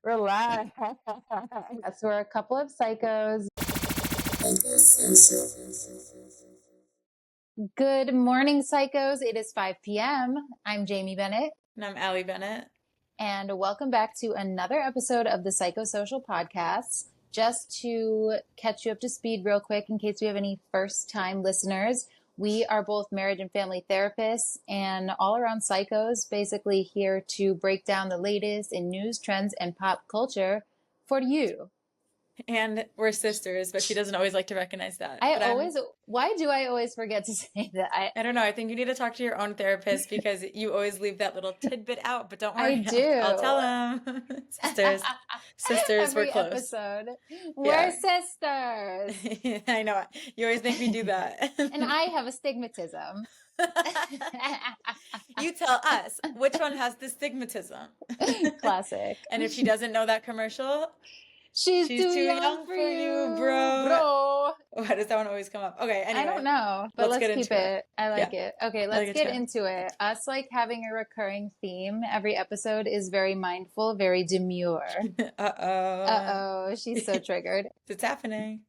Relax. Yes, we're a couple of psychos. Good morning, psychos. It is 5 p.m. I'm Jamie Bennett. And I'm Allie Bennett. And welcome back to another episode of the PsychoSocial podcast. Just to catch you up to speed real quick, in case we have any first-time listeners, we are both marriage and family therapists and all-around psychos, basically here to break down the latest in news, trends, and pop culture for you. And we're sisters, but she doesn't always like to recognize that. Why do I always forget to say that? I don't know. I think you need to talk to your own therapist because you always leave that little tidbit out, but don't worry. I do. I'll tell him. Sisters, we're close. Episode. We're sisters. I know. You always make me do that. And I have astigmatism. You tell us which one has the stigmatism. Classic. And if she doesn't know that commercial, She's too young for you, bro. Why does that one always come up? Okay, anyway. I don't know, but let's keep it. I like it. Okay, let's get into it. Us having a recurring theme every episode is very mindful, very demure. Uh-oh, she's so triggered. It's happening.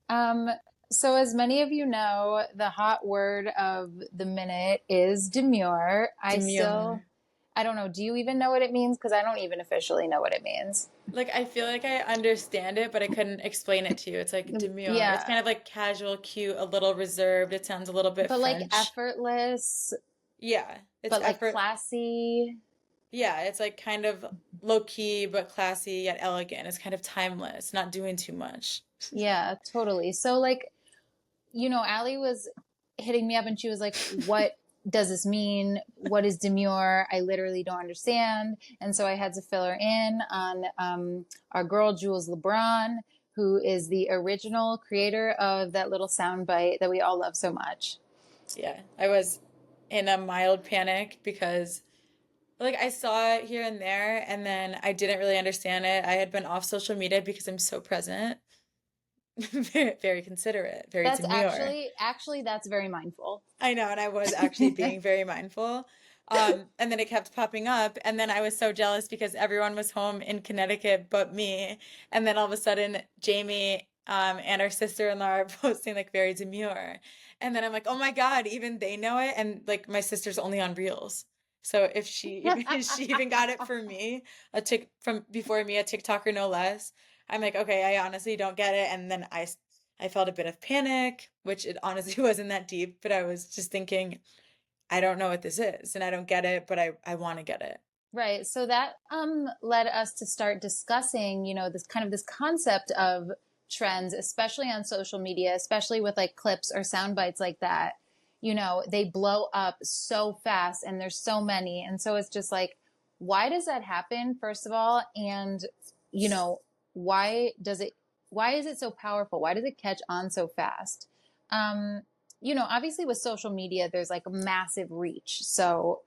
So as many of you know, the hot word of the minute is demure. I don't know. Do you even know what it means? Because I don't even officially know what it means. Like, I feel like I understand it, but I couldn't explain it to you. It's like demure. Yeah. It's kind of like casual, cute, a little reserved. It sounds a little bit French. Like effortless. Yeah. But like classy. Yeah. It's like kind of low-key, but classy yet elegant. It's kind of timeless, not doing too much. Yeah, totally. So like, Allie was hitting me up and she was like, what does this mean? What is demure? I literally don't understand. And so I had to fill her in on our girl, Jules LeBron, who is the original creator of that little soundbite that we all love so much. Yeah, I was in a mild panic because I saw it here and there, and then I didn't really understand it. I had been off social media because I'm so present. Very, very considerate, very demure. Actually, that's very mindful. I know, and I was actually being very mindful. And then it kept popping up, and then I was so jealous because everyone was home in Connecticut but me. And then all of a sudden, Jamie and our sister-in-law are posting very demure. And then I'm like, oh my God, even they know it. And my sister's only on Reels. So if she even got it for me, from before me, a TikToker no less. I'm like, okay, I honestly don't get it. And then I felt a bit of panic, which it honestly wasn't that deep, but I was just thinking, I don't know what this is and I don't get it, but I want to get it. Right. So that led us to start discussing, this concept of trends, especially on social media, especially with clips or sound bites like that. They blow up so fast and there's so many. And so it's just why does that happen, first of all? And, why is it so powerful? Why does it catch on so fast? Obviously with social media, there's a massive reach. So,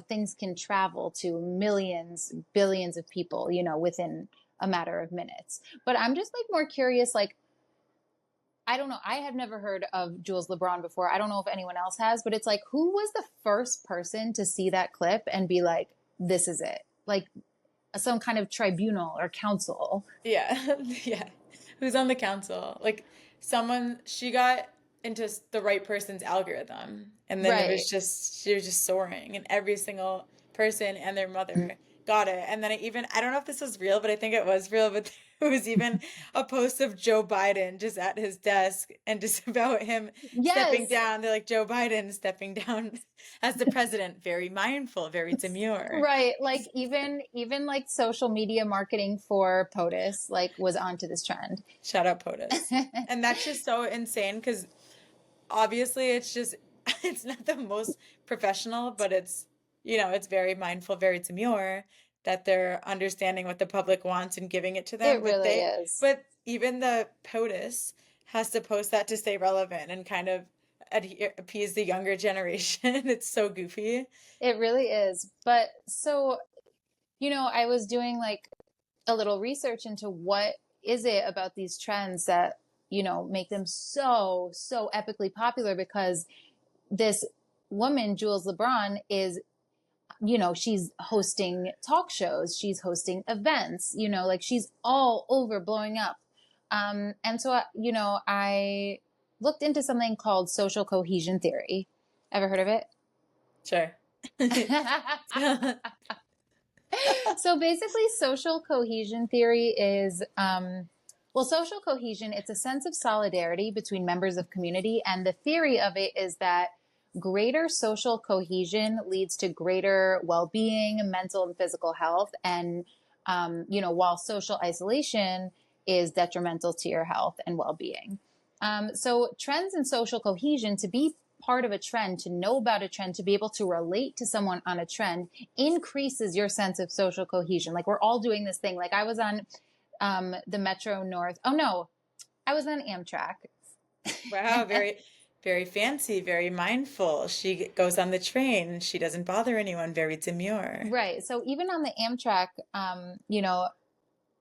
things can travel to millions, billions of people, within a matter of minutes. But I'm just more curious, I don't know. I have never heard of Jules LeBron before. I don't know if anyone else has, but it's who was the first person to see that clip and be like, this is it? Some kind of tribunal or council. Yeah. Yeah. Who's on the council? She got into the right person's algorithm. And then she was just soaring, and every single person and their mother got it. And then I don't know if this was real, but I think it was real, but there was even a post of Joe Biden just at his desk and just about him stepping down. They're like, Joe Biden stepping down as the president, very mindful, very demure. Right. Even social media marketing for POTUS was onto this trend. Shout out POTUS. And that's just so insane because obviously it's not the most professional, but it's very mindful, very demure, that they're understanding what the public wants and giving it to them. It really is. But even the POTUS has to post that to stay relevant and kind of appease the younger generation. It's so goofy. It really is. But so, I was doing a little research into what is it about these trends that, make them so, so epically popular, because this woman, Jules LeBron, is you know, she's hosting talk shows, she's hosting events, you know, like she's all over blowing up. And so, you know, I looked into something called social cohesion theory. Ever heard of it? Sure. So basically, social cohesion theory is, well, social cohesion, it's a sense of solidarity between members of community. And the theory of it is that greater social cohesion leads to greater well-being, mental and physical health. And, you know, while social isolation is detrimental to your health and well-being. So trends in social cohesion, to be part of a trend, to know about a trend, to be able to relate to someone on a trend increases your sense of social cohesion. Like we're all doing this thing. Like I was on the Metro North. Oh no, I was on Amtrak. Wow, very, very fancy, very mindful. She goes on the train. She doesn't bother anyone. Very demure. Right. So even on the Amtrak, you know,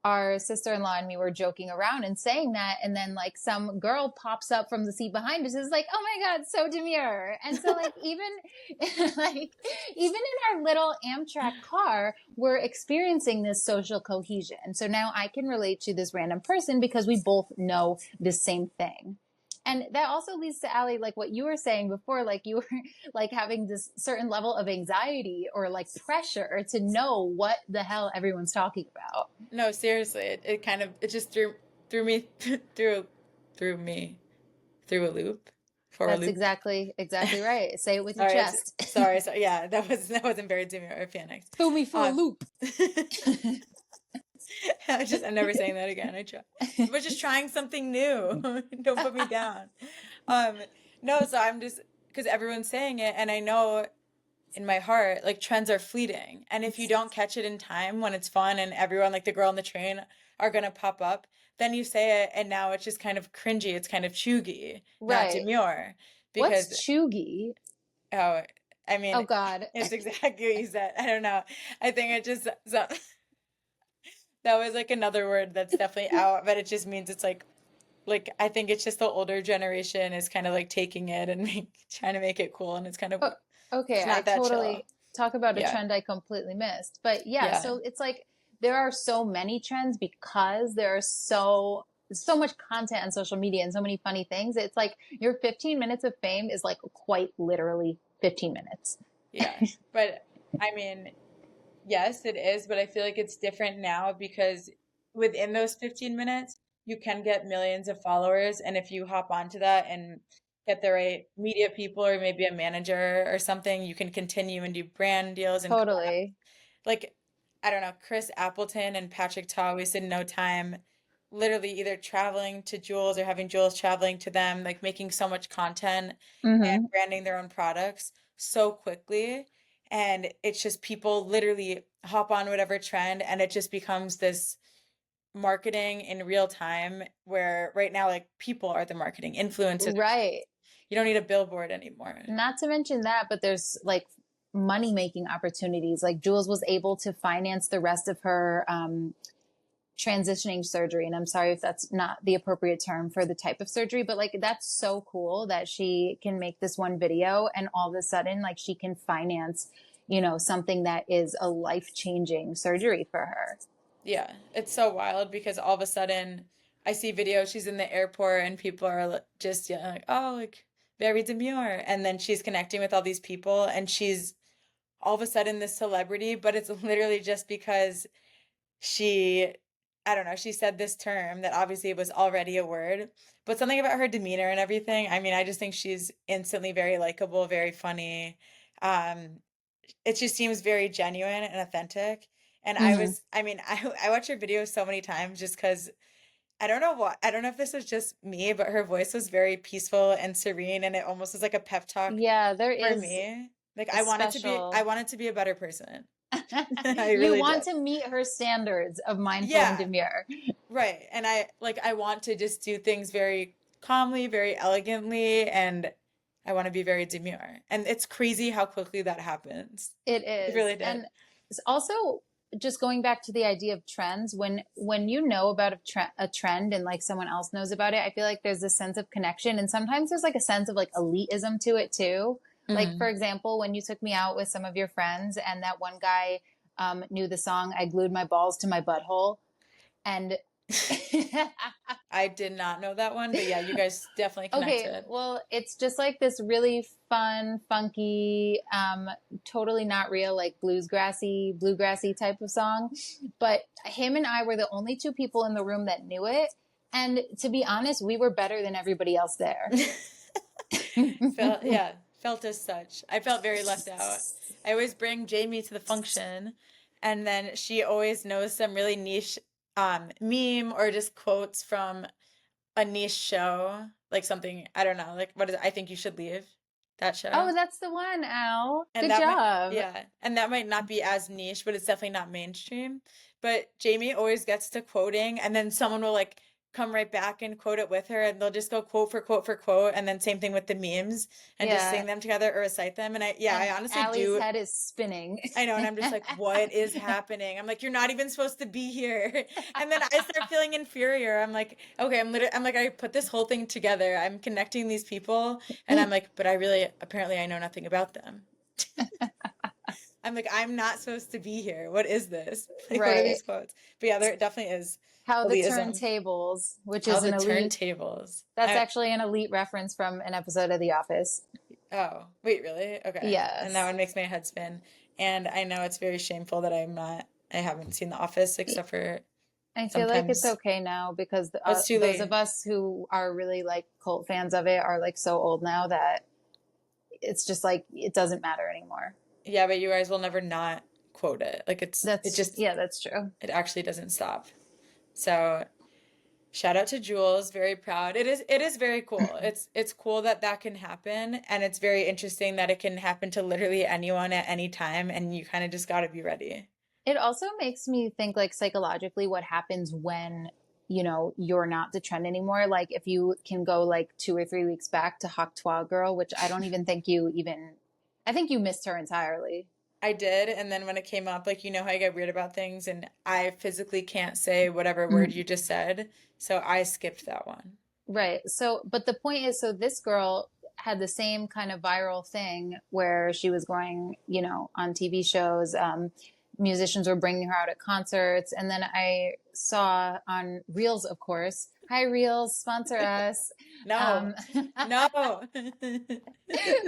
our sister-in-law and me were joking around and saying that, and then like some girl pops up from the seat behind us, is like, oh my god, so demure. And so like even like even in our little Amtrak car, we're experiencing this social cohesion. So now I can relate to this random person because we both know the same thing. And that also leads to Allie, like what you were saying before, like you were like having this certain level of anxiety or like pressure to know what the hell everyone's talking about. No, seriously, it kind of it just threw me through a loop for a That's loop. exactly right. Say it with your Sorry, chest. sorry. Yeah, that wasn't very demure or panicked. Throw me for a Um, loop. I'm never saying that again. I try. We're just trying something new. Don't put me down. Um, no, so I'm just because everyone's saying it, and I know in my heart, like trends are fleeting. And if you don't catch it in time when it's fun and everyone, like the girl on the train, are gonna pop up, then you say it, and now it's just kind of cringy. It's kind of chuggy, not Right. demure. What's Because chuggy? oh, I Oh mean, God. it's exactly what you said. I don't know. I think it just so that was like another word that's definitely out, but it just means it's like I think it's just the older generation is kind of like taking it and trying to make it cool, and it's kind of Oh, okay, it's I not that chill. totally talk about a Yeah, trend I completely missed. But yeah, yeah, so it's like there are so many trends because there are so much content on social media and so many funny things. It's like your 15 minutes of fame is like quite literally 15 minutes. yeah. But I mean, yes, it is, but I feel like it's different now because within those 15 minutes, you can get millions of followers. And if you hop onto that and get the right media people or maybe a manager or something, you can continue and do brand deals and Totally. like I don't know, Chris Appleton and Patrick Ta wasted no time literally either traveling to Jules or having Jules traveling to them, like making so much content and Hmm. branding their own products so quickly. And it's just people literally hop on whatever trend and it just becomes this marketing in real time where right now like people are the marketing influencers. Right. You don't need a billboard anymore. Not to mention that, but there's like money making opportunities. Like Jules was able to finance the rest of her transitioning surgery. And I'm sorry if that's not the appropriate term for the type of surgery, but like that's so cool that she can make this one video and all of a sudden like she can finance, you know, something that is a life-changing surgery for her. Yeah, it's so wild because all of a sudden I see videos, she's in the airport and people are just yeah, like, oh, like very demure. And then she's connecting with all these people and she's all of a sudden this celebrity, but it's literally just because she, I don't know, she said this term that obviously was already a word, but something about her demeanor and everything. I mean, I just think she's instantly very likable, very funny. Um, it just seems very genuine and authentic. And Hmm. I mean, I watch her videos so many times just because I don't know what, I don't know if this was just me, but her voice was very peaceful and serene, and it almost was like a pep talk Yeah, there for is me. Like a I special. wanted to be a better person. I You really did. want to meet her standards of mindful and Yeah, demure. right. And I want to just do things very calmly, very elegantly, and I want to be very demure. And it's crazy how quickly that happens. It It is. really did. And also just going back to the idea of trends, when you know about a trend and like someone else knows about it, I feel like there's a sense of connection and sometimes there's like a sense of like elitism to it too. Like, for Mhm. example, when you took me out with some of your friends and that one guy knew the song I Glued My Balls to My Butthole. And I did not know that one, but yeah, you guys definitely okay, connected. well, it's just like this really fun, funky, totally not real, like bluegrassy type of song. But him and I were the only two people in the room that knew it. And to be honest, we were better than everybody else there. Felt as such. I felt very left out. I always bring Jamie to the function, and then she always knows some really niche meme or just quotes from a niche show, like something, I don't know, like what is it? I Think You Should Leave, that show. Oh, that's the one, Al. And Good that might, job. yeah, and that might not be as niche, but it's definitely not mainstream. But Jamie always gets to quoting, and then someone will like come right back and quote it with her, and they'll just go quote for quote for quote, and then same thing with the memes, and just Yeah. sing them together or recite them. And I And honestly Allie's do. head is spinning. I know, and I'm just like, what is happening? I'm like, you're not even supposed to be here. And then I start feeling inferior. I'm like, okay, I'm like, I put this whole thing together. I'm connecting these people, and I'm like, but apparently I know nothing about them. I'm like, I'm not supposed to be here. What is this? Like, what are Right. these quotes? But yeah, there definitely is How the elitism. Turntables, which How is the an elite, turntables. that's actually an elite reference from an episode of The Office. Oh, wait, really? Okay. And that Yes. one makes my head spin. And I know it's very shameful that I haven't seen The Office except for I feel like it's sometimes. okay now because Oh, it's too those late. of us who are really like cult fans of it are like so old now that it's just like it doesn't matter anymore. Yeah, but you guys will never not quote it. Like Yeah, that's true. it actually doesn't stop. So shout out to Jules, very proud. It is very cool. It's cool that that can happen, and it's very interesting that it can happen to literally anyone at any time, and you kind of just got to be ready. It also makes me think like psychologically what happens when, you're not the trend anymore. Like if you can go like 2 or 3 weeks back to Hawk Twa Girl, which I don't even think I think you missed her entirely. I did, and then when it came up, like how I get weird about things, and I physically can't say whatever word you just said, so I skipped that one. Right. So, but the point is, so this girl had the same kind of viral thing where she was going, on TV shows. Musicians were bringing her out at concerts. And then I saw on Reels, of course, hi, Reels, sponsor us. No, Um, no.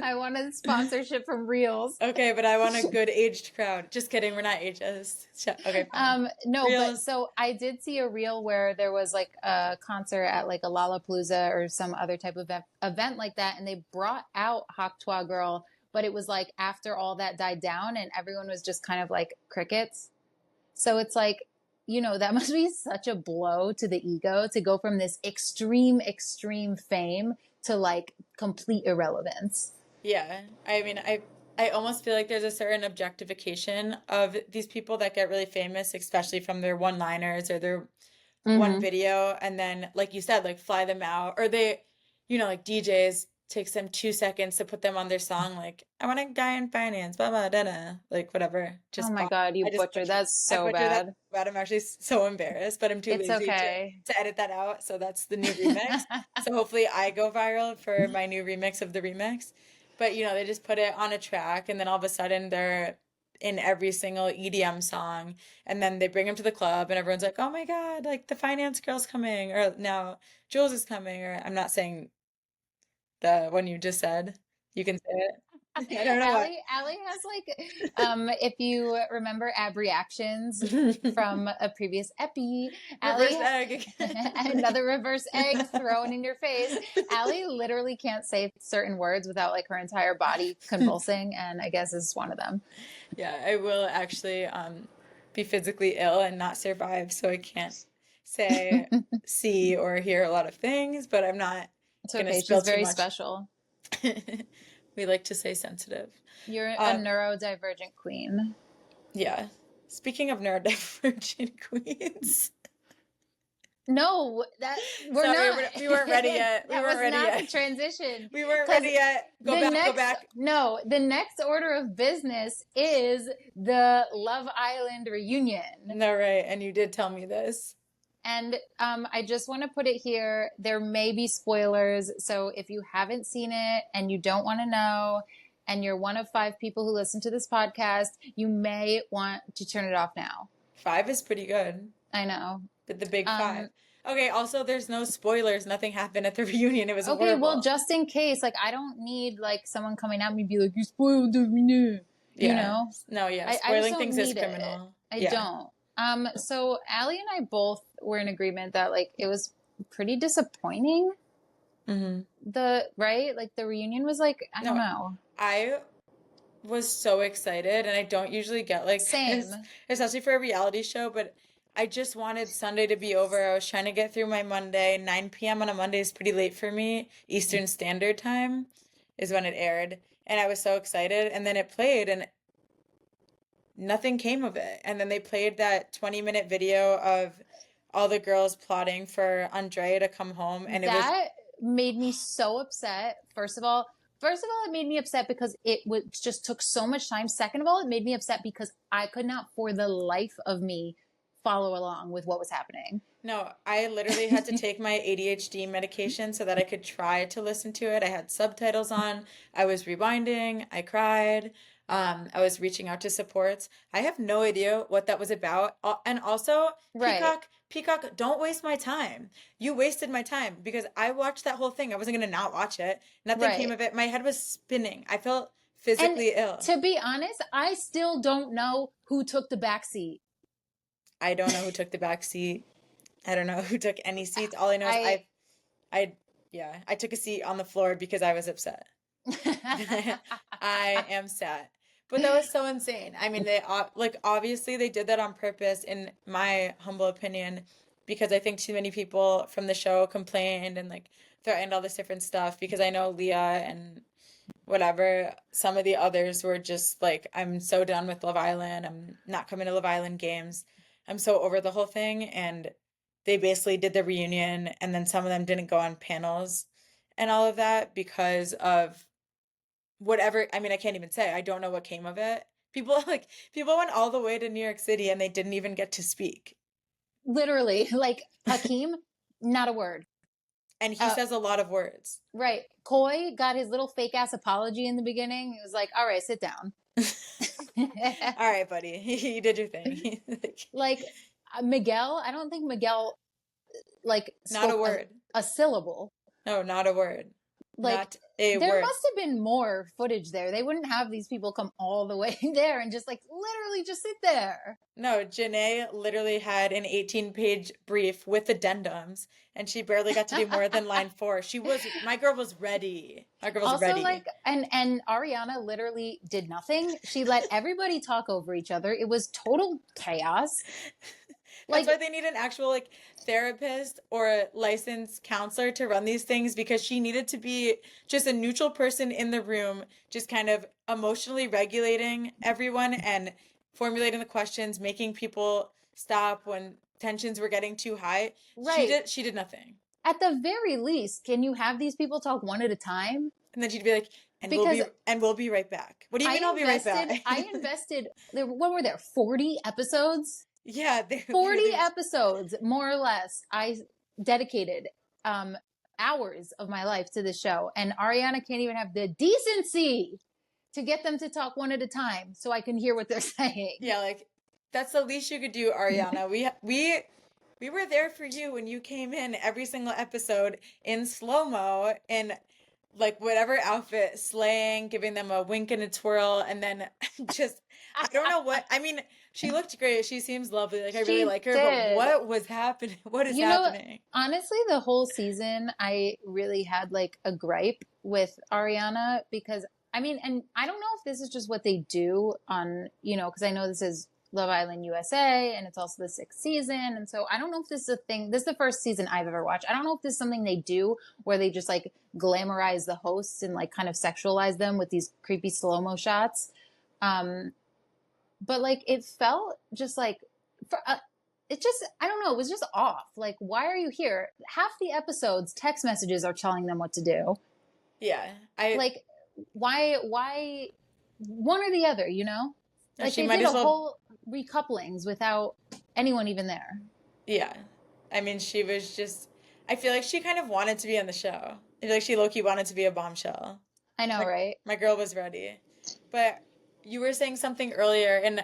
I wanted sponsorship from Reels. Okay, but I want a good aged crowd. Just kidding, we're not ageist. Okay, fine. No, but Reels. so I did see a reel where there was like a concert at like a Lollapalooza or some other type of event like that, and they brought out Hawk Twa Girl, but it was like after all that died down and everyone was just kind of like crickets. So it's like, that must be such a blow to the ego to go from this extreme fame to like complete irrelevance. Yeah, I mean, I almost feel like there's a certain objectification of these people that get really famous, especially from their one-liners or their one Mm-hmm. video, and then, like you said, like fly them out, or like DJs takes them 2 seconds to put them on their song, like I want a guy in finance, blah blah da da, like whatever, Oh just my bop. God, you I just butchered. That's I so butchered that, bad. but I'm actually so embarrassed, but I'm too It's lazy to okay. edit that out, so that's the new remix. So hopefully I go viral for my new remix of the remix. But they just put it on a track, and then all of a sudden they're in every single EDM song, and then they bring them to the club, and everyone's like, "Oh my God, like the finance girl's coming," or now Jules is coming, or I'm not saying the one you just said. You can say it. I don't know what. Allie has like, if you remember ab reactions from a previous epi, Reverse Allie, egg. another reverse egg thrown in your face. Allie literally can't say certain words without like her entire body convulsing, and I guess this is one of them. Yeah, I will actually be physically ill and not survive, so I can't say, see, or hear a lot of things, but I'm not It's gonna okay. spill She's too very much. special. We like to say sensitive. You're a Um, neurodivergent queen. yeah. Speaking of neurodivergent queens. No, that we're Sorry, not. we weren't ready yet. We That weren't was ready not the yet. transition. We weren't Because ready yet. Go the back, go next, back. no, the next order of business is the Love Island reunion. No, right. And you did tell me this. And I just want to put it here. There may be spoilers. So if you haven't seen it and you don't want to know, and you're one of 5 people who listen to this podcast, you may want to turn it off now. 5 is pretty good. I know. The big 5. Okay, also there's no spoilers. Nothing happened at the reunion. It was Okay, horrible. well, just in case, like, I don't need, like, someone coming at me and be like, you spoiled the reunion. You know? No, yeah. I just Spoiling don't things is need criminal. I don't. So Allie and I both were in agreement that, like, it was pretty disappointing. Right? Like, the reunion was like, I don't know. I was so excited, and I don't usually get like this, especially for a reality show, but I just wanted Sunday to be over. I was trying to get through my Monday. 9 p.m. on a Monday is pretty late for me. Eastern Standard Time is when it aired, and I was so excited, and then it played, and nothing came of it. And then they played that 20-minute video of all the girls plotting for Andrea to come home, and that made me so upset. First of all, it made me upset because just took so much time. Second of all, it made me upset because I could not for the life of me follow along with what was happening. No, I literally had to take my ADHD medication so that I could try to listen to it. I had subtitles on. I was rewinding. I cried. I was reaching out to supports. I have no idea what that was about. And also, Peacock, don't waste my time. You wasted my time because I watched that whole thing. I wasn't going to not watch it. Nothing came of it. My head was spinning. I felt physically ill. To be honest, I still don't know who took the back seat. I don't know who took the back seat. I don't know who took any seats. All I know is I took a seat on the floor because I was upset. I am sad. But that was so insane. I mean, they obviously they did that on purpose, in my humble opinion, because I think too many people from the show complained and like threatened all this different stuff, because I know Leah and whatever, some of the others were just like, I'm so done with Love Island. I'm not coming to Love Island games. I'm so over the whole thing. And they basically did the reunion, and then some of them didn't go on panels and all of that because of whatever. I mean, I can't even say. I don't know what came of it. People went all the way to New York City and they didn't even get to speak. Literally, like Hakeem, not a word. And he says a lot of words. Right. Coy got his little fake ass apology in the beginning. He was like, all right, sit down. All right, buddy. You did your thing. Like Miguel, I don't think Miguel like not a word. A syllable. No, not a word. Like, not a word. There must have been more footage there. They wouldn't have these people come all the way there and just like literally just sit there. No, Janae literally had an 18-page brief with addendums, and she barely got to do more than line 4. My girl was ready. My girl was ready. Like, and Ariana literally did nothing. She let everybody talk over each other. It was total chaos. That's why they need an actual like therapist or a licensed counselor to run these things, because she needed to be just a neutral person in the room, just kind of emotionally regulating everyone and formulating the questions, making people stop when tensions were getting too high. Right. She did nothing. At the very least, can you have these people talk one at a time? And then she'd be like, we'll be right back. What do you mean I'll be right back? I invested, what were there, 40 episodes? Yeah. 40 episodes, more or less. I dedicated hours of my life to this show. And Ariana can't even have the decency to get them to talk one at a time so I can hear what they're saying. Yeah, like, that's the least you could do, Ariana. We were there for you when you came in every single episode in slow-mo, in like whatever outfit, slaying, giving them a wink and a twirl, and then just, I don't know what, I mean, she looked great. She seems lovely. Like, I really like her, but what was happening? What is happening? Honestly, the whole season, I really had like a gripe with Ariana because, I mean, and I don't know if this is just what they do on, because I know this is Love Island USA and it's also the 6th season. And so I don't know if this is a thing. This is the first season I've ever watched. I don't know if this is something they do where they just like glamorize the hosts and like kind of sexualize them with these creepy slow-mo shots. But like it felt just like I don't know. It was just off. Like, why are you here? Half the episodes, text messages are telling them what to do. Yeah. Like, why one or the other, Like they did whole recouplings without anyone even there. Yeah. I mean, she was just, I feel like she kind of wanted to be on the show. I feel like she low-key wanted to be a bombshell. I know, right? My girl was ready. But you were saying something earlier, and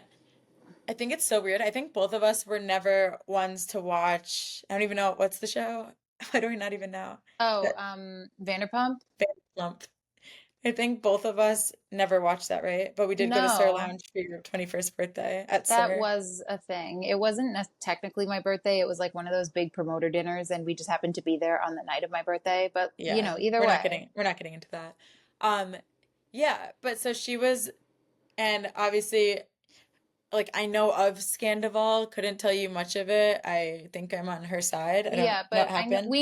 I think it's so weird. I think both of us were never ones to watch. I don't even know what's the show. Why do we not even know? Oh, That Vanderpump? Vanderpump. I think both of us never watched that, right? But we did go to Sir No, Lounge for your 21st birthday at that Sir. was a thing. It wasn't technically my birthday. It was like one of those big promoter dinners, and we just happened to be there on the night of my birthday. But, Yeah, either way. we're not getting into that. Um, yeah, but so she was, and obviously, like I know of Scandival, couldn't tell you much of it. I think I'm on her side. I don't Yeah, know what but happened.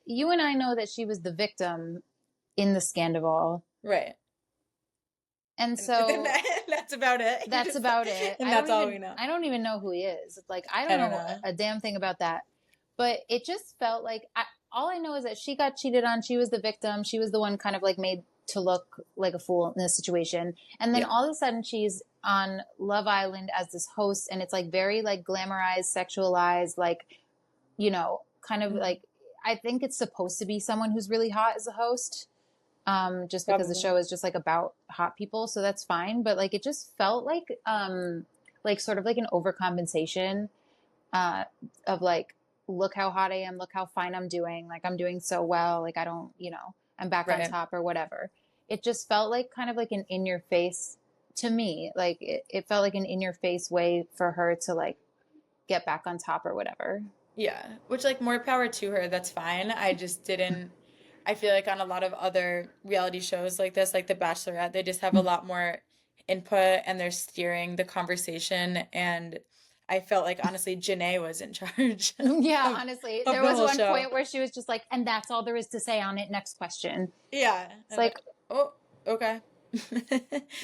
you and I know that she was the victim in the scandal. Right. And And then so that's about it. You that's just, about it. and that's all we know. I don't even know who he is. Like I I don't don't know know. a damn thing about that. But it just felt like all I know is that she got cheated on. She was the victim. She was the one kind of like made to look like a fool in this situation. And then Yeah. all of a sudden she's on Love Island as this host, and it's like very like glamorized, sexualized, like, kind of Mhm. like I think it's supposed to be someone who's really hot as a host. Just because the Probably. show is just like about hot people, so that's fine. But like it just felt like sort of like an overcompensation uh, of like, look how hot I am, look how fine I'm doing, like I'm doing so well, like I don't, I'm back on Right. top or whatever. It just felt like kind of like an in your face to me. Like it felt like an in your face way for her to like get back on top or whatever. Yeah. Which like more power to her, that's fine. I just didn't I feel like on a lot of other reality shows like this, like The Bachelorette, they just have a lot more input and they're steering the conversation. And I felt like honestly, Janae was in charge Yeah, of, honestly, of there the was whole one show. point where she was just like, and that's all there is to say on it. Next question. Yeah. It's I'm like, like, oh, okay.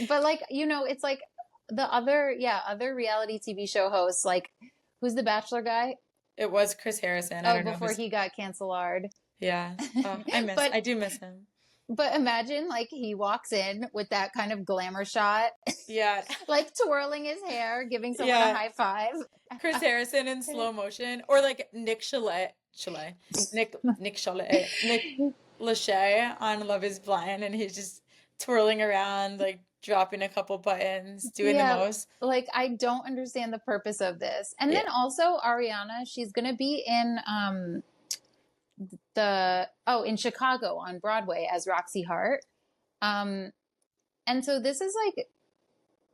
but like, it's like the other reality TV show hosts, like, who's the Bachelor guy? It was Chris Harrison. I Oh, don't know before who's, he got canceled. yeah. Oh, but I do miss him. but imagine like he walks in with that kind of glamour shot, Yeah. like twirling his hair, giving someone a Yeah. high five. Chris Harrison in slow motion, or like Nick Lachey on Love Is Blind, and he's just twirling around, like dropping a couple buttons, doing the Yeah, most. like I don't understand the purpose of this. And Yeah, then also Ariana, she's gonna be in in Chicago on Broadway as Roxy Hart. Um, and so this is like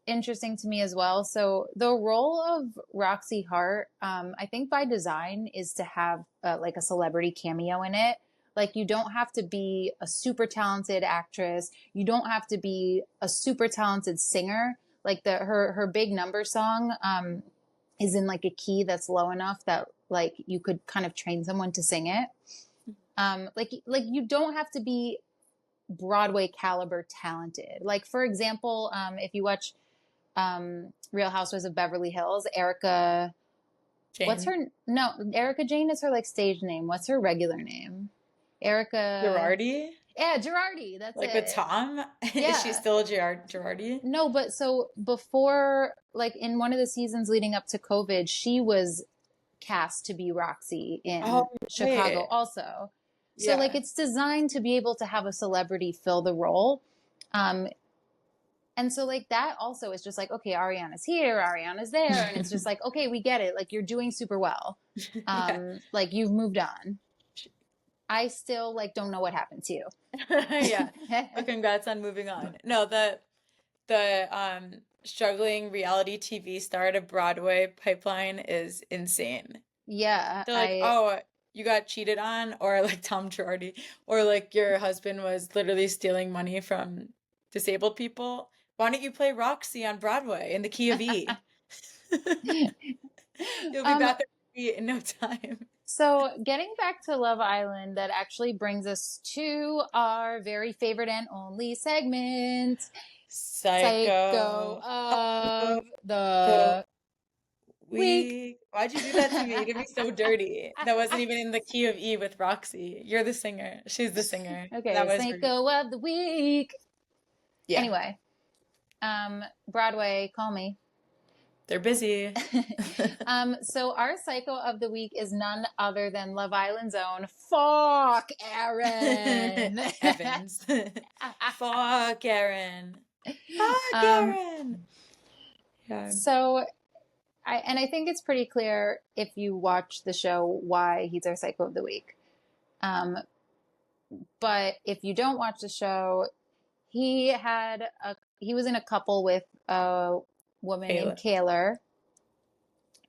interesting to me as well. So the role of Roxy Hart, I think by design is to have like a celebrity cameo in it. Like you don't have to be a super talented actress. You don't have to be a super talented singer. Like her big number song is in like a key that's low enough that like you could kind of train someone to sing it. Like you don't have to be Broadway caliber talented. Like for example, if you watch Real Housewives of Beverly Hills, Jane Erica Jane is her like stage name. What's her regular name? Erica, Girardi, yeah, Girardi, that's like with it. Tom. Is she Yeah. still a Girardi? No, but so before, like in one of the seasons leading up to COVID, she was cast to be Roxy Oh, in Chicago right. also. So like Yeah. it's designed to be able to have a celebrity fill the role. Um, and so like that also is just like, okay, Ariana's here, Ariana's there. And it's just like, okay, we get it. Like you're doing super well. Yeah. Like you've moved on. I still like don't know what happened to you. Yeah. But congrats on moving on. No, the struggling reality TV star to Broadway pipeline is insane. Yeah, They're like, oh, you got cheated on, or like Tom Girardi, or like your husband was literally stealing money from disabled people. Why don't you play Roxy on Broadway in the key of E? You'll be um back on your feet in no time. so getting back to Love Island, that actually brings us to our very favorite and only segment, Psycho Psycho of of the the Week. week. Why'd you do that to me? You did me so dirty. That wasn't even in the key of E with Roxy. You're the singer. She's the singer. That Okay, was her. Psycho of the Week. Yeah. Anyway, Broadway, call me. They're busy. So our psycho of the week is none other than Love Island's own FAAAAWK Aaron. Evans. Fuck Aaron. Fuck um, Aaron. Yeah. so I think it's pretty clear if you watch the show why he's our psycho of the week. But if you don't watch the show, he was in a couple with a woman named Kayla,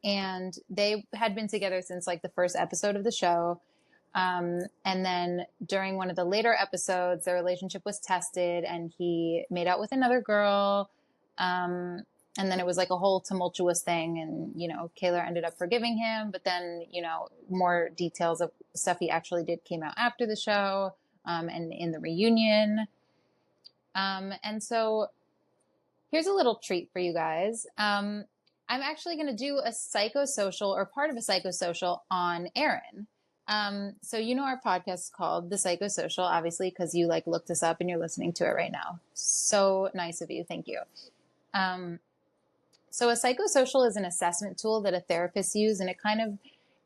and they had been together since like the first episode of the show. And then during one of the later episodes, their relationship was tested and he made out with another girl. And then it was like a whole tumultuous thing. And, Kayla ended up forgiving him. But then, more details of stuff he actually did came out after the show and in the reunion. And so here's a little treat for you guys. I'm actually going to do a psychosocial or part of a psychosocial on Aaron. So our podcast is called The Psychosocial, obviously, because you looked us up and you're listening to it right now. So nice of you. Thank you. So a psychosocial is an assessment tool that a therapist uses, and it kind of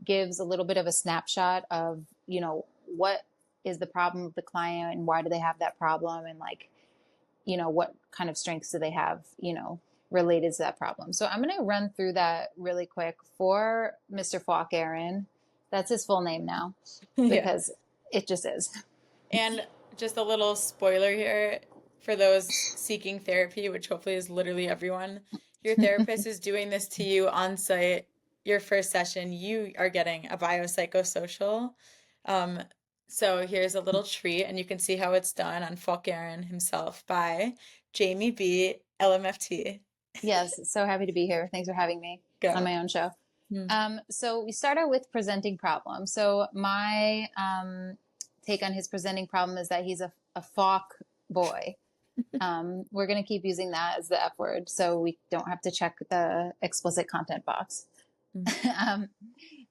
gives a little bit of a snapshot of, what is the problem with the client and why do they have that problem, and what kind of strengths do they have, related to that problem. So I'm going to run through that really quick for Mr. FAAAAWK Aaron. That's his full name now because it just is. And just a little spoiler here for those seeking therapy, which hopefully is literally everyone. Your therapist is doing this to you on site. Your first session, you are getting a biopsychosocial. So here's a little treat, and you can see how it's done on FAAAAWK Aaron himself by Jamie B. LMFT. Yes, so happy to be here. Thanks for having me on my own show. So we start out with presenting problem. So my take on his presenting problem is that he's a FAAAWK boy. We're going to keep using that as the F word, so we don't have to check the explicit content box.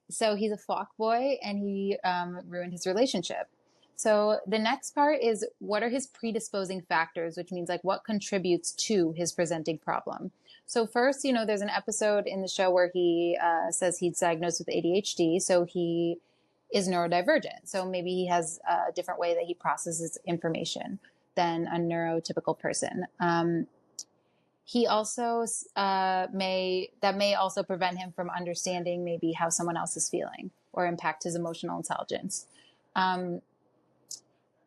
So he's a FAAAWK boy, and he ruined his relationship. So the next part is, what are his predisposing factors, which means what contributes to his presenting problem. So first, there's an episode in the show where he says he's diagnosed with ADHD. So he is neurodivergent. So maybe he has a different way that he processes information than a neurotypical person. He also may also prevent him from understanding maybe how someone else is feeling or impact his emotional intelligence.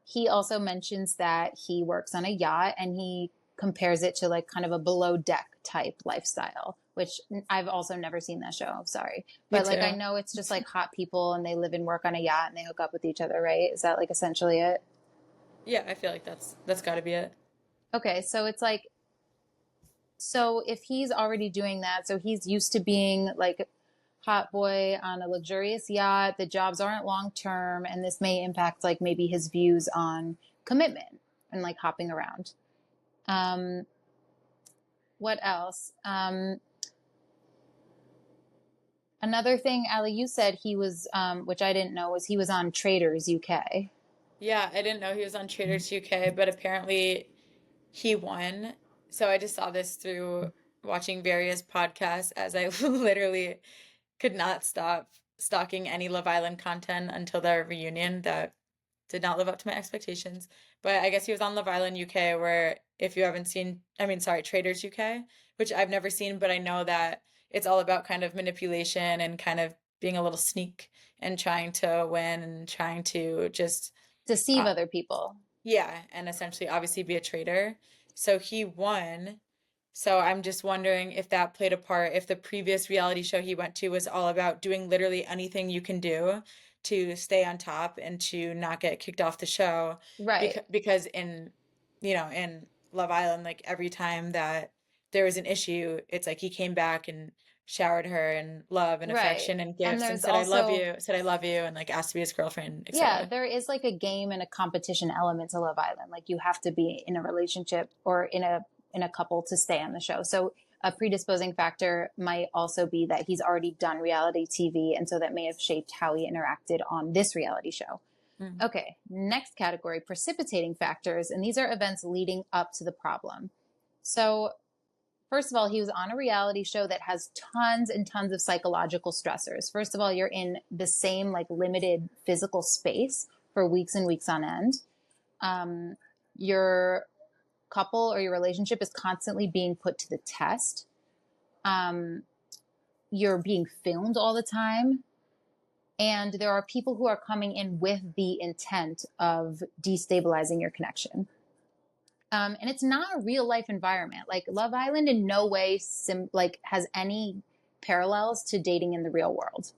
He also mentions that he works on a yacht, and he compares it to kind of a below deck type lifestyle, which I've also never seen that show. I'm sorry. But I know it's just hot people and they live and work on a yacht and they hook up with each other, right? Is that essentially it? Yeah, I feel like that's gotta be it. Okay. So it's so if he's already doing that, so he's used to being hot boy on a luxurious yacht, the jobs aren't long-term, and this may impact maybe his views on commitment and hopping around. What else? Another thing, Ali, you said he was, which I didn't know, was he was on Traders UK. Yeah, I didn't know he was on Traders UK, but apparently he won. So I just saw this through watching various podcasts, as I literally could not stop stalking any Love Island content until their reunion that did not live up to my expectations. But I guess he was on Love Island UK, where if you haven't seen, Traders UK, which I've never seen, but I know that it's all about kind of manipulation and kind of being a little sneak and trying to win and trying to just deceive other people. Yeah, and essentially obviously be a traitor. So he won. So I'm just wondering if that played a part, if the previous reality show he went to was all about doing literally anything you can do to stay on top and to not get kicked off the show. Right. Because in Love Island, every time that there was an issue, it's he came back and showered her in love and affection and gifts and said, I love you, and asked to be his girlfriend, etc. Yeah, there is a game and a competition element to Love Island. You have to be in a relationship or in a couple to stay on the show. So a predisposing factor might also be that he's already done reality TV, and so that may have shaped how he interacted on this reality show. Mm-hmm. Okay, next category, precipitating factors, and these are events leading up to the problem. So first of all, he was on a reality show that has tons and tons of psychological stressors. First of all, you're in the same like limited physical space for weeks and weeks on end. Your couple or your relationship is constantly being put to the test. You're being filmed all the time. And there are people who are coming in with the intent of destabilizing your connection. And it's not a real life environment. Like Love Island in no way has any parallels to dating in the real world.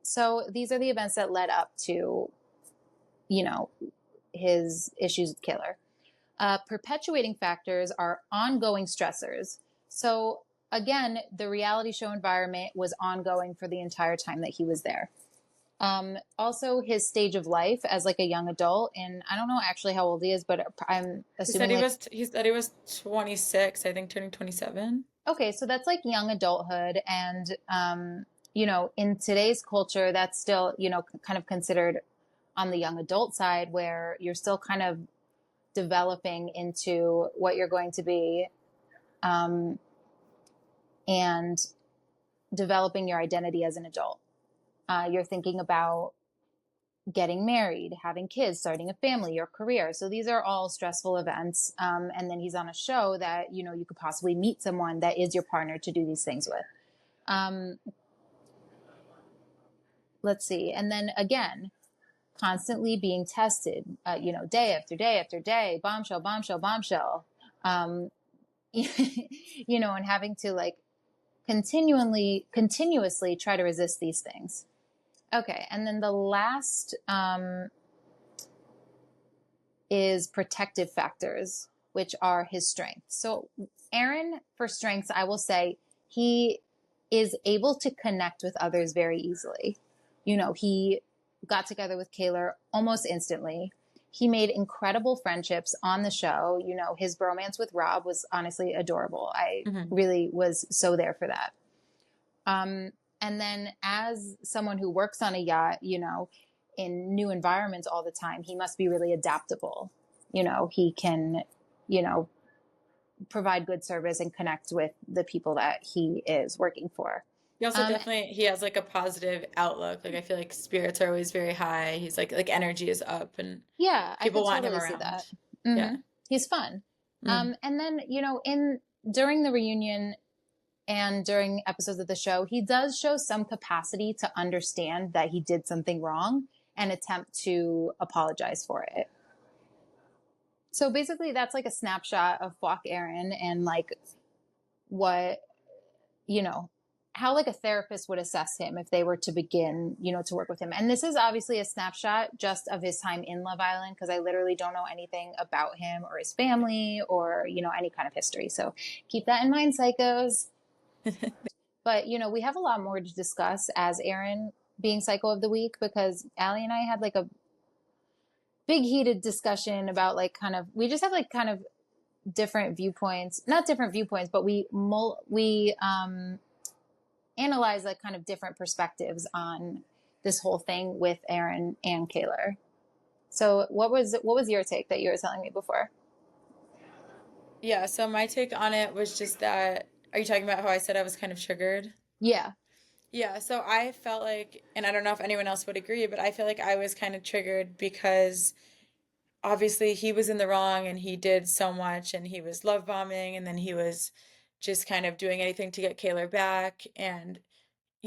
So these are the events that led up to, his issues with Kaler. Perpetuating factors are ongoing stressors. So again, the reality show environment was ongoing for the entire time that he was there. Also his stage of life as like a young adult, and I don't know actually how old he is, but I'm assuming he said he was 26, I think turning 27. Okay, so that's like young adulthood, and in today's culture, that's still kind of considered on the young adult side, where you're still kind of developing into what you're going to be, and developing your identity as an adult. You're thinking about getting married, having kids, starting a family, your career. So these are all stressful events. And then he's on a show that, you could possibly meet someone that is your partner to do these things with. Let's see. And then again, constantly being tested, day after day after day, bombshell, bombshell, bombshell. And having to like continuously try to resist these things. Okay, and then the last is protective factors, which are his strengths. So Aaron, for strengths, I will say he is able to connect with others very easily. He got together with Kaler almost instantly. He made incredible friendships on the show. His bromance with Rob was honestly adorable. I really was so there for that. And then as someone who works on a yacht, in new environments all the time, he must be really adaptable. He can, provide good service and connect with the people that he is working for. He also he has like a positive outlook. Like I feel like spirits are always very high. He's like energy is up, and yeah, people want totally him around. See that. Mm-hmm. Yeah, he's fun. And then during the reunion and during episodes of the show, he does show some capacity to understand that he did something wrong and attempt to apologize for it. So basically that's like a snapshot of FAAAWK Aaron and like what, how like a therapist would assess him if they were to begin, to work with him. And this is obviously a snapshot just of his time in Love Island, because I literally don't know anything about him or his family or, any kind of history. So keep that in mind, psychos. But, we have a lot more to discuss as Aaron being Psycho of the Week, because Allie and I had like a big heated discussion about like we just have like kind of different viewpoints, not different viewpoints, but we analyze like kind of different perspectives on this whole thing with Aaron and Kaler. So what was your take that you were telling me before? Yeah, so my take on it was just that, are you talking about how I said I was kind of triggered? Yeah. Yeah, so I felt like, and I don't know if anyone else would agree, but I feel like I was kind of triggered because obviously he was in the wrong and he did so much, and he was love bombing, and then he was just kind of doing anything to get Kaler back. And,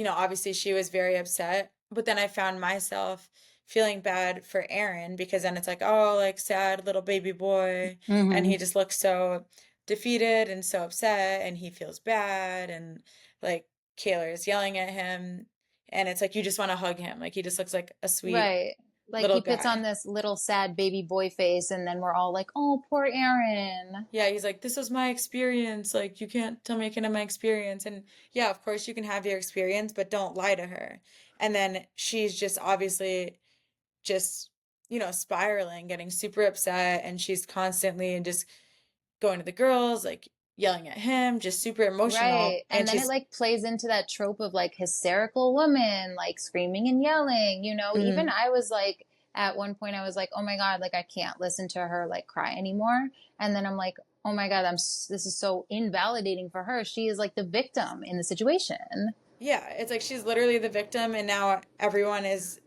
obviously she was very upset. But then I found myself feeling bad for Aaron, because then it's like, oh, like sad little baby boy. And he just looks so defeated and so upset, and he feels bad, and like Kaler is yelling at him, and it's like you just want to hug him. Like he just looks like a sweet right. Like little he puts guy on this little sad baby boy face, and then we're all like, oh, poor Aaron. Yeah, he's like, this was my experience. Like, you can't tell me I can have my experience. And yeah, of course you can have your experience, but don't lie to her. And then she's just obviously just, spiraling, getting super upset. And she's constantly just going to the girls, like yelling at him, just super emotional. Right. And then it like plays into that trope of like hysterical woman, like screaming and yelling, even I was like at one point I was like, oh my God, like I can't listen to her like cry anymore. And then I'm like, oh my God, this is so invalidating for her. She is like the victim in the situation. Yeah, it's like she's literally the victim, and now everyone is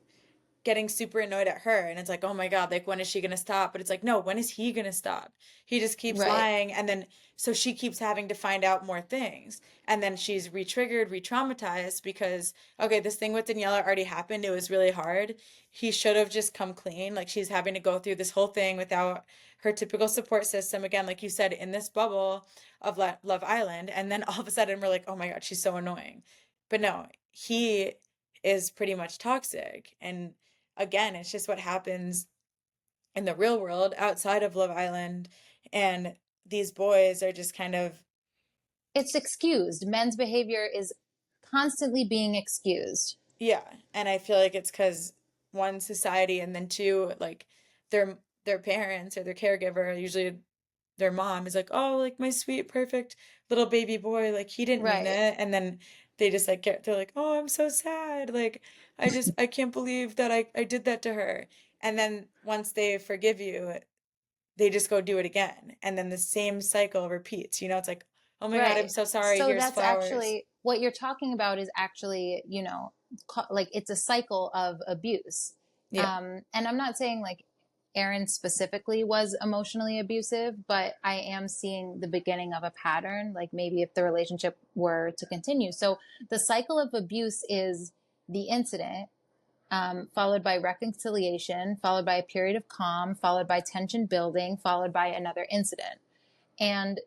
getting super annoyed at her, and it's like, oh my God, like when is she gonna stop? But it's like, no, when is he gonna stop? He just keeps Right. lying, and then so she keeps having to find out more things, and then she's re-triggered, re-traumatized because okay, this thing with Daniela already happened. It was really hard. He should have just come clean. Like she's having to go through this whole thing without her typical support system again, like you said, in this bubble of Love Island, and then all of a sudden we're like, oh my God, she's so annoying. But no, he is pretty much toxic, and again, it's just what happens in the real world outside of Love Island. And these boys are just kind of, It's excused. Men's behavior is constantly being excused. yeah. And I feel like it's because one, society, and then two, like their parents or their caregiver, usually their mom, is like, oh, like my sweet, perfect little baby boy, like he didn't mean Right. it. And then they just like they're like, oh, I'm so sad. Like I can't believe that I did that to her. And then once they forgive you, they just go do it again. And then the same cycle repeats. You know, it's like, oh my God, I'm Right. so sorry. So Here's that's flowers. actually what you're talking about is actually, like it's a cycle of abuse. Yeah. And I'm not saying like Aaron specifically was emotionally abusive, but I am seeing the beginning of a pattern, like maybe if the relationship were to continue. So the cycle of abuse is the incident, followed by reconciliation, followed by a period of calm, followed by tension building, followed by another incident. And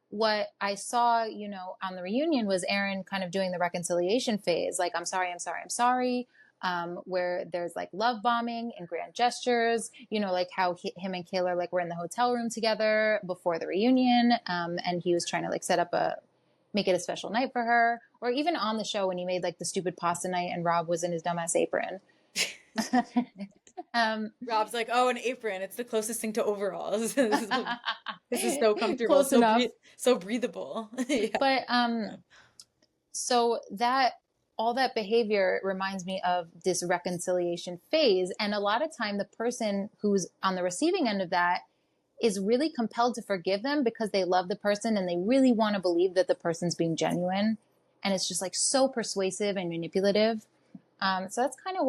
what I saw, on the reunion was Aaron kind of doing the reconciliation phase, like, I'm sorry, I'm sorry, I'm sorry. Where there's like love bombing and grand gestures, like how him and Kayla like were in the hotel room together before the reunion. And he was trying to like make it a special night for her. Or even on the show when he made like the stupid pasta night and Rob was in his dumbass apron. um, Rob's like, oh, an apron. It's the closest thing to overalls. This is so comfortable, Close enough. so breathable. Yeah. But so that all that behavior reminds me of this reconciliation phase, and a lot of time the person who's on the receiving end of that is really compelled to forgive them because they love the person and they really want to believe that the person's being genuine, and it's just like so persuasive and manipulative. So that's kind of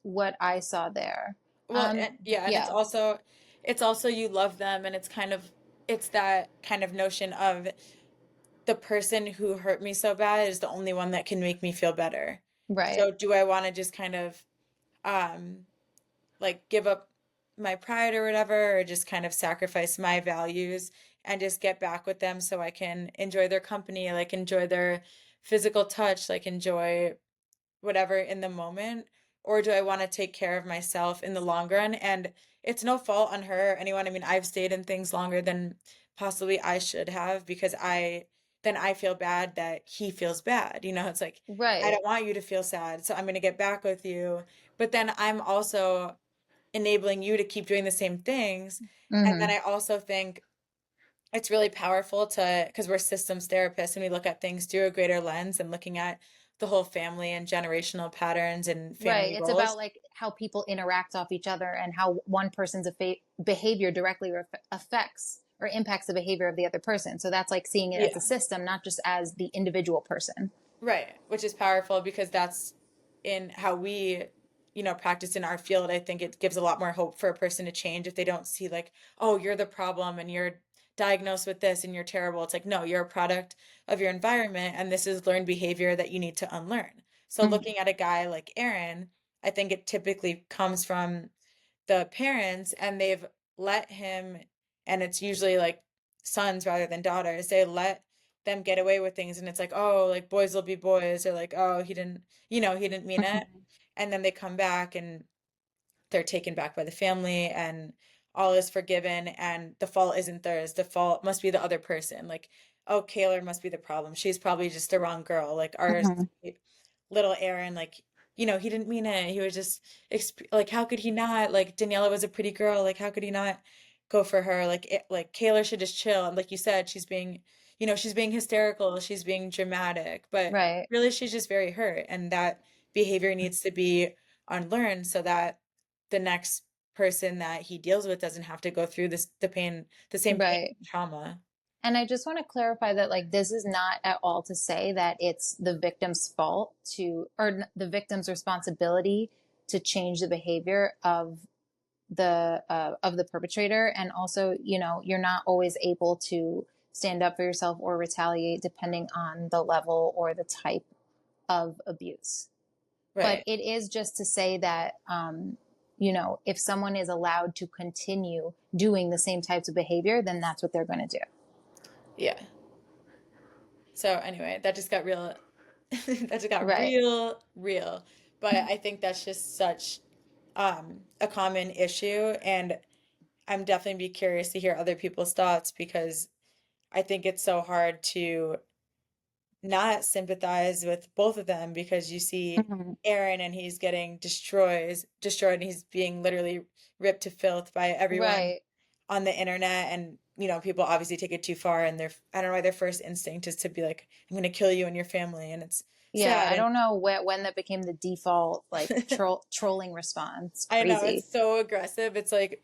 what I saw there. Well, yeah, and Yeah. it's also you love them, and it's that kind of notion of the person who hurt me so bad is the only one that can make me feel better. Right. So do I want to just kind of um like give up my pride or whatever, or just kind of sacrifice my values and just get back with them so I can enjoy their company, like enjoy their physical touch, like enjoy whatever in the moment? Or do I want to take care of myself in the long run? And it's no fault on her or anyone. I mean, I've stayed in things longer than possibly I should have because then I feel bad that he feels bad. You know, it's like, I Right. don't want you to feel sad, so I'm going to get back with you. But then I'm also enabling you to keep doing the same things. And then Mm-hmm. I also think it's really powerful because we're systems therapists and we look at things through a greater lens and looking at the whole family and generational patterns and Right. family It's about roles. like how people interact off each other and how one person's behavior directly affects or impacts the behavior of the other person. So that's like seeing it as a Yeah. system, not just as the individual person. Right. Which is powerful because that's in how we, practice in our field. I think it gives a lot more hope for a person to change if they don't see like, oh, you're the problem and you're diagnosed with this and you're terrible. It's like, no, you're a product of your environment and this is learned behavior that you need to unlearn. So Mm-hmm. looking at a guy like Aaron, I think it typically comes from the parents and they've let him, and it's usually like sons rather than daughters, they let them get away with things and it's like, oh, like boys will be boys, or like, oh, he didn't mean it. And then they come back and they're taken back by the family and all is forgiven and the fault isn't theirs. The fault must be the other person. Like, oh, Kaylor must be the problem. She's probably just the wrong girl. Like our Mm-hmm. little Aaron, like, he didn't mean it. He was just like, how could he not? Like Daniela was a pretty girl. Like, how could he not go for her? Like Kaylor should just chill. And like you said, she's being hysterical. She's being dramatic, but Right. really she's just very hurt. And that behavior needs to be unlearned so that the next person that he deals with doesn't have to go through the same pain Right. and trauma. And I just want to clarify that, like, this is not at all to say that it's the victim's fault or the victim's responsibility to change the behavior of the perpetrator. And also, you're not always able to stand up for yourself or retaliate depending on the level or the type of abuse. But Right. it is just to say that, if someone is allowed to continue doing the same types of behavior, then that's what they're going to do. Yeah. So anyway, that just got real. That just got Right. real. But I think that's just such a common issue, and I'm definitely be curious to hear other people's thoughts because I think it's so hard to not sympathize with both of them because you see Mhm. Aaron and he's getting destroyed, and he's being literally ripped to filth by everyone Right. on the internet. And people obviously take it too far, and I don't know why their first instinct is to be like, I'm gonna kill you and your family, and it's Yeah, sad. I don't know when that became the default, like, trolling response. I know Crazy. it's so aggressive. It's like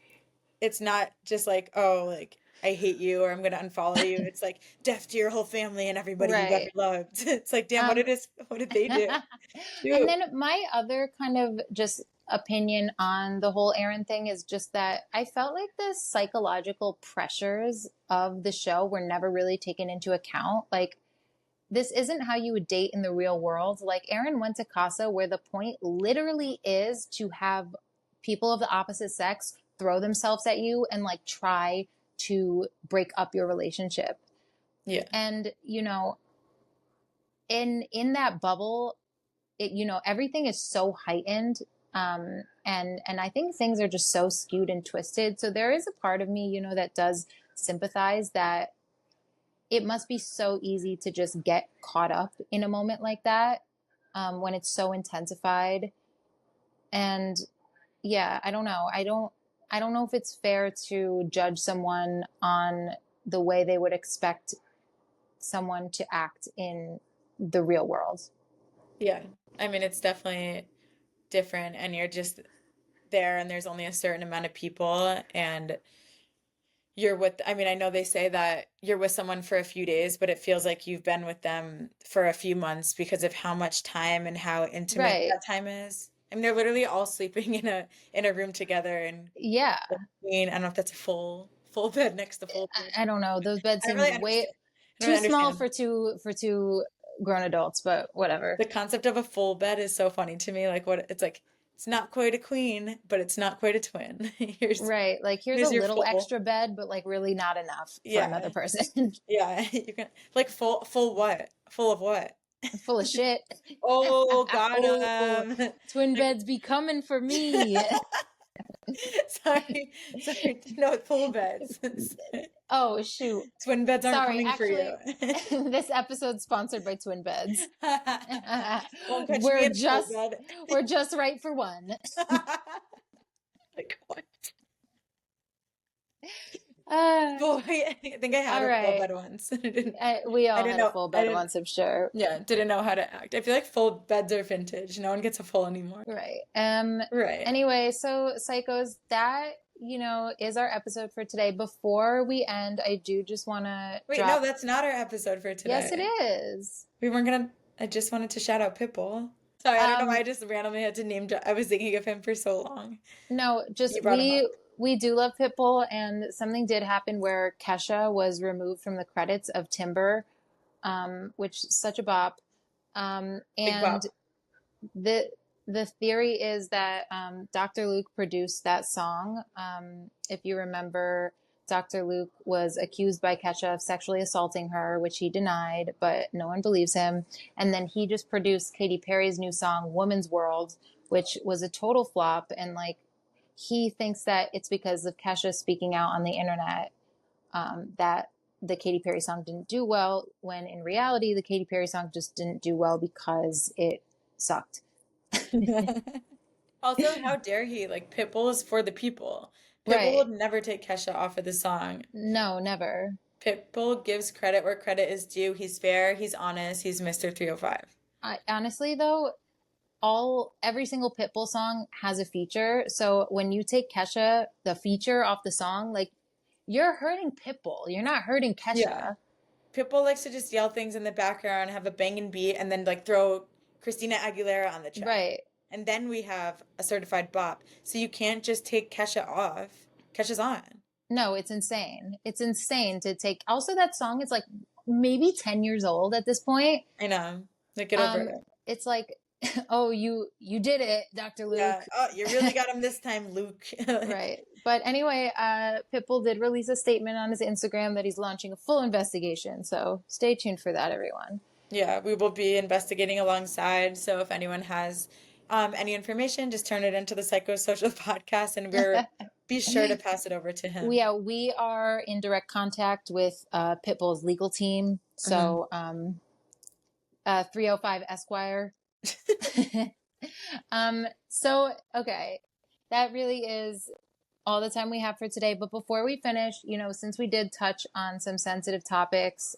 it's not just like, oh, like I hate you or I'm gonna unfollow you. It's like death to your whole family and everybody you've ever Right. loved. It's like, damn, Um, what did they do? and Shoot. then my other kind of just opinion on the whole Aaron thing is just that I felt like the psychological pressures of the show were never really taken into account. Like, this isn't how you would date in the real world. Like, Aaron went to Casa, where the point literally is to have people of the opposite sex throw themselves at you and like try to break up your relationship. Yeah. And in that bubble, everything is so heightened. And I think things are just so skewed and twisted. So there is a part of me, that does sympathize that it must be so easy to just get caught up in a moment like that, when it's so intensified. And yeah, I don't know. I don't know if it's fair to judge someone on the way they would expect someone to act in the real world. Yeah. I mean, it's definitely different, and you're just there, and there's only a certain amount of people, and I mean, I know they say that you're with someone for a few days, but it feels like you've been with them for a few months because of how much time and how intimate Right. that time is. I mean, they're literally all sleeping in a room together, and Yeah. I mean, I don't know if that's a full bed next to full bed. I don't know. Those beds I don't seemed really way understand. I don't too really small understand. for two grown adults, but whatever. The concept of a full bed is so funny to me. It's not quite a queen, but it's not quite a twin. Here's Right. Like, here's a here's your little full. extra bed, but like really not enough for Yeah. another person. Yeah. You can like full what? Full of what? Full of shit. Oh, got Oh, him. twin Like beds be coming for me. sorry. No, full beds. Oh, shoot. Twin beds aren't Sorry. coming for you. Actually, this episode's sponsored by Twin Beds. Won't catch me we're in a full just bed. we're just right for one. Like what? Uh, Boy, I think I had all a full right. bed once. We I all didn't had a know. full I bed didn't. once, I'm sure. Yeah, didn't know how to act. I feel like full beds are vintage. No one gets a full anymore. Right. Right. Anyway, so psychos, that, is our episode for today. Before we end, I do just want to Wait, no, drop. that's not our episode for Yes, it today. is. We weren't gonna. I just wanted to shout out Pitbull. Sorry, I don't know why I Um, just randomly had to I was thinking of him for so long. no, just You brought him we up. we do love Pitbull, and something did happen where Kesha was removed from the credits of Timber, which is such a bop. Big And Bob. the the theory is that, Dr. Luke produced that song. If you remember, Dr. Luke was accused by Kesha of sexually assaulting her, which he denied, but no one believes him. And then he just produced Katy Perry's new song, Woman's World, which was a total flop. And like, he thinks that it's because of Kesha speaking out on the internet, that the Katy Perry song didn't do well, when in reality, the Katy Perry song just didn't do well because it sucked. Also, how dare he? Like, Pitbull is for the people. Pitbull Right. would never take Kesha off of the song. No, never. Pitbull gives credit where credit is due. He's fair, he's honest, he's Mr. 305. Honestly, though, every single Pitbull song has a feature. So when you take Kesha, the feature off the song, like you're hurting Pitbull. You're not hurting Yeah. Kesha. Pitbull likes to just yell things in the background, have a banging beat, and then like throw Christina Aguilera on the track. Right. And then we have a certified bop. So you can't just take Kesha off. Kesha's on. No, it's insane. It's insane to take. Also, that song is like maybe 10 years old at this point. I know. Like, get over it. It's like, oh, you did it, Dr. Luke. Yeah. Oh, you really got him this time, Luke. Right. But anyway, Pitbull did release a statement on his Instagram that he's launching a full investigation. So stay tuned for that, everyone. Yeah, we will be investigating alongside. So if anyone has any information, just turn it into the Psychosocial podcast, and we're be sure to pass it over to him. Yeah, we are in direct contact with Pitbull's legal team. So 305 Esquire. So, okay, that really is all the time we have for today. But before we finish, since we did touch on some sensitive topics,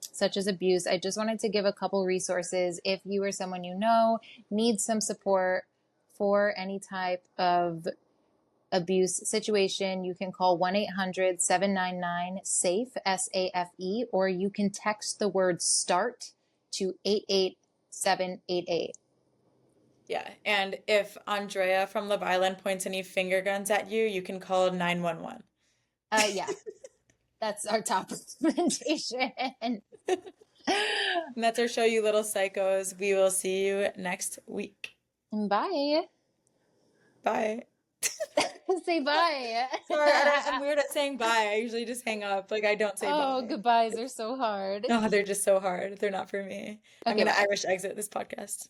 such as abuse, I just wanted to give a couple resources. If you or someone you know needs some support for any type of abuse situation, you can call 1-800-799-SAFE, SAFE, or you can text the word START to 88788. Yeah, and if Andrea from Love Island points any finger guns at you, you can call 911. Yeah, that's our top recommendation. And that's our show, you little psychos. We will see you next week. Bye. Bye. Say bye. Sorry, I'm weird at saying bye. I usually just hang up. Like, I don't say bye. Oh, goodbyes are so hard. No, they're just so hard. They're not for me. I'm Okay, gonna bye. Irish exit this podcast.